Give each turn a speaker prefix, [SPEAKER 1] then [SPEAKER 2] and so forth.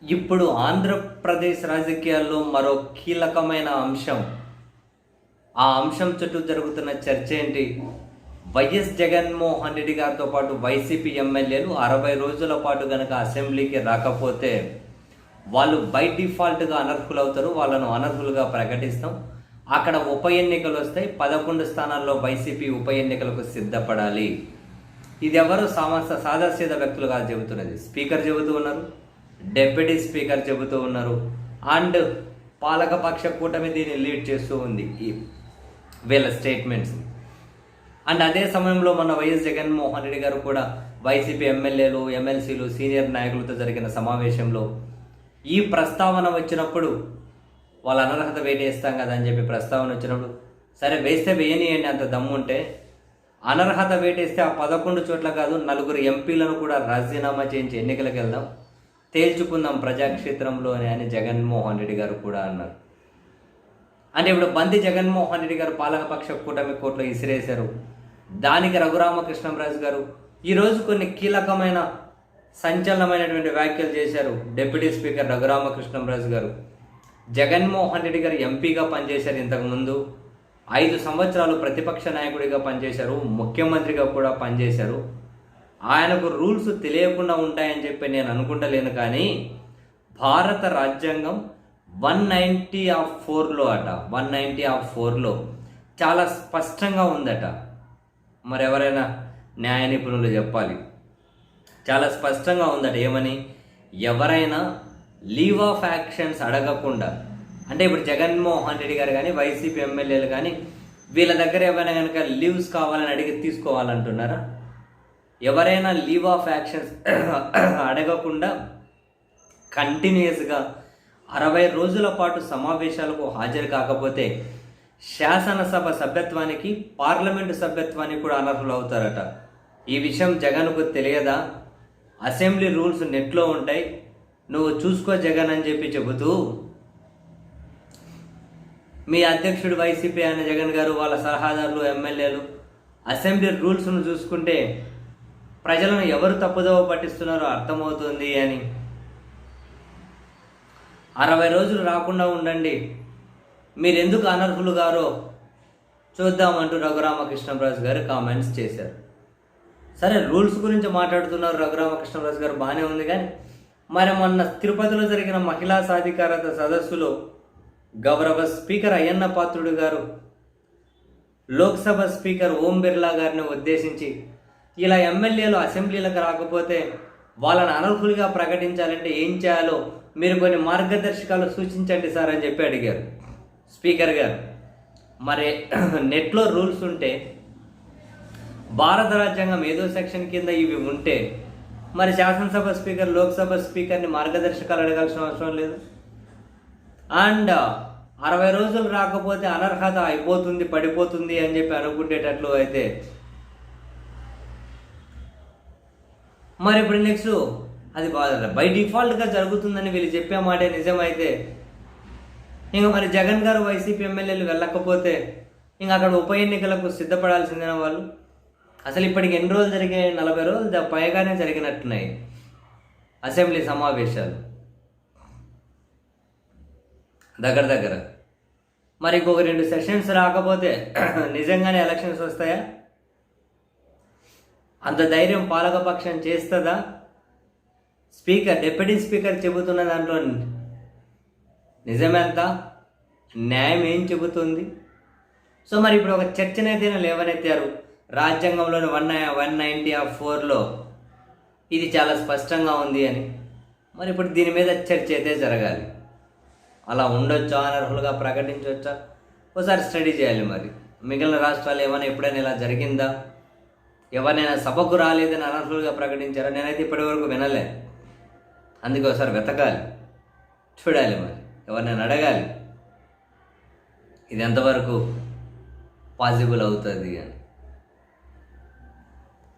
[SPEAKER 1] ఇప్పుడు ఆంధ్రప్రదేశ్ రాజకీయాల్లో మరో కీలకమైన అంశం. ఆ అంశం చుట్టూ జరుగుతున్న చర్చ ఏంటి? వైఎస్ జగన్మోహన్ రెడ్డి గారితో పాటు వైసీపీ ఎమ్మెల్యేలు 60 రోజుల పాటు గనక అసెంబ్లీకి రాకపోతే వాళ్ళు బై డిఫాల్ట్గా అనర్హులవుతారు. వాళ్ళను అనర్హులుగా ప్రకటిస్తాం. అక్కడ ఉప ఎన్నికలు వస్తాయి. 11 స్థానాల్లో వైసీపీ ఉప ఎన్నికలకు సిద్ధపడాలి. ఇది ఎవరు సాదాసీద వ్యక్తులుగా చెబుతున్నది. స్పీకర్ చెబుతూ ఉన్నారు, డిప్యూటీ స్పీకర్ చెబుతూ ఉన్నారు, అండ్ పాలకపక్ష కూటమి దీన్ని లీడ్ చేస్తూ ఉంది ఈ వీళ్ళ స్టేట్మెంట్స్. అండ్ అదే సమయంలో మన వైఎస్ జగన్మోహన్ రెడ్డి గారు కూడా వైసీపీ ఎమ్మెల్యేలు, ఎమ్మెల్సీలు, సీనియర్ నాయకులతో జరిగిన సమావేశంలో ఈ ప్రస్తావన వచ్చినప్పుడు వాళ్ళ అనర్హత వేటేస్తాం కదా అని చెప్పి ప్రస్తావన వచ్చినప్పుడు, సరే వేస్తే వేయనియండి, అంత దమ్ముంటే అనర్హత వేటేస్తే ఆ 11 చోట్ల కాదు 4 ఎంపీలను కూడా రాజీనామా చేయించి ఎన్నికలకు వెళ్దాం, తేల్చుకుందాం ప్రజాక్షేత్రంలో అని జగన్మోహన్ రెడ్డి గారు కూడా అన్నారు. అంటే ఇప్పుడు బంతి జగన్మోహన్ రెడ్డి గారు పాలకపక్ష కూటమి కోర్టులో ఇసిరేశారు. దానికి రఘురామకృష్ణంరాజు గారు ఈరోజు కొన్ని కీలకమైన సంచలనమైనటువంటి వ్యాఖ్యలు చేశారు. డిప్యూటీ స్పీకర్ రఘురామకృష్ణంరాజు గారు జగన్మోహన్ రెడ్డి గారు ఎంపీగా పనిచేశారు, ఇంతకుముందు 5 సంవత్సరాలు ప్రతిపక్ష నాయకుడిగా పనిచేశారు, ముఖ్యమంత్రిగా కూడా పనిచేశారు. ఆయనకు రూల్స్ తెలియకుండా ఉంటాయని చెప్పి నేను అనుకుంటలేను. కానీ భారత రాజ్యాంగం 190(4)లో చాలా స్పష్టంగా ఉందట. మరి ఎవరైనా న్యాయ నిపుణులు చెప్పాలి. చాలా స్పష్టంగా ఉందట. ఏమని? ఎవరైనా లీవ్ ఆఫ్ యాక్షన్స్ అడగకుండా, అంటే ఇప్పుడు జగన్మోహన్ రెడ్డి గారు కానీ వైసీపీ ఎమ్మెల్యేలు కానీ వీళ్ళ దగ్గర ఏమైనా కనుక లీవ్స్ కావాలని అడిగి తీసుకోవాలంటున్నారా? ఎవరైనా లీవ్ ఆఫ్ యాక్షన్స్ అడగకుండా కంటిన్యూస్గా 60 రోజుల పాటు సమావేశాలకు హాజరు కాకపోతే శాసనసభ సభ్యత్వానికి, పార్లమెంటు సభ్యత్వానికి కూడా అనర్హులు అవుతారట. ఈ విషయం జగన్కు తెలియదా? అసెంబ్లీ రూల్స్ నెట్లో ఉంటాయి, నువ్వు చూసుకో జగన్ అని చెప్పి చెబుతూ మీ అధ్యక్షుడు వైసీపీ అయిన జగన్ గారు, వాళ్ళ సలహాదారులు, ఎమ్మెల్యేలు అసెంబ్లీ రూల్స్ను చూసుకుంటే ప్రజలను ఎవరు తప్పుదోవ పట్టిస్తున్నారో అర్థమవుతుంది అని 60 రోజులు రాకుండా ఉండండి, మీరెందుకు అనర్హులు గారో చూద్దామంటూ రఘురామకృష్ణంరాజు గారు కామెంట్స్ చేశారు. సరే, రూల్స్ గురించి మాట్లాడుతున్నారు రఘురామకృష్ణంరాజు గారు, బాగానే ఉంది. కానీ మరి మొన్న తిరుపతిలో జరిగిన మహిళా సాధికారత సదస్సులో గౌరవ స్పీకర్ అయ్యన్న పాత్రుడు గారు లోక్సభ స్పీకర్ ఓం బిర్లా గారిని ఉద్దేశించి ఇలా ఎమ్మెల్యేలు అసెంబ్లీలకు రాకపోతే వాళ్ళని అనర్హులుగా ప్రకటించాలంటే ఏం చేయాలో మీరు కొన్ని మార్గదర్శకాలు సూచించండి సార్ అని చెప్పి అడిగారు స్పీకర్ గారు. మరి నెట్లో రూల్స్ ఉంటే, భారత రాజ్యాంగం ఏదో సెక్షన్ కింద ఇవి ఉంటే మరి శాసనసభ స్పీకర్, లోక్సభ స్పీకర్ని మార్గదర్శకాలు అడగాల్సిన అవసరం లేదు. అండ్ 60 రోజులు రాకపోతే అనర్హత అయిపోతుంది, పడిపోతుంది అని చెప్పి అనుకుంటేటట్లు అయితే మరి ఇప్పుడు నెక్స్ట్ అది బై డిఫాల్ట్గా జరుగుతుందని వీళ్ళు చెప్పే మాటే నిజమైతే ఇంకా మరి జగన్ గారు వైసీపీ ఎమ్మెల్యేలు వెళ్ళకపోతే ఇంకా అక్కడ ఉప ఎన్నికలకు సిద్ధపడాల్సిందిన వాళ్ళు. అసలు ఇప్పటికి ఎన్ని రోజులు జరిగాయి? 40 రోజులు పైగానే జరిగినట్టున్నాయి అసెంబ్లీ సమావేశాలు దగ్గర. మరి ఇంకొక 2 సెషన్స్ రాకపోతే నిజంగానే ఎలక్షన్స్ వస్తాయా? అంత ధైర్యం పాలకపక్షం చేస్తుందా? స్పీకర్, డిప్యూటీ స్పీకర్ చెబుతున్న దాంట్లో నిజమెంత, న్యాయం ఏం చెబుతుంది? సో మరి ఇప్పుడు ఒక చర్చనైతేనే లేవనెత్తారు. రాజ్యాంగంలోని 190(4)లో ఇది చాలా స్పష్టంగా ఉంది అని. మరి ఇప్పుడు దీని మీద చర్చ అయితే జరగాలి. అలా ఉండొచ్చా, అనర్హులుగా ప్రకటించవచ్చా, ఒకసారి స్టడీ చేయాలి. మరి మిగిలిన రాష్ట్రాలు ఏమైనా ఎప్పుడైనా ఇలా జరిగిందా? ఎవరైనా సభకు రాలేదని అనర్హులుగా ప్రకటించారా? నేనైతే ఇప్పటివరకు వినలే. అందుకే ఒకసారి వెతకాలి, చూడాలి, మరి ఎవరినైనా అడగాలి ఇది ఎంతవరకు పాసిబుల్ అవుతుంది అని.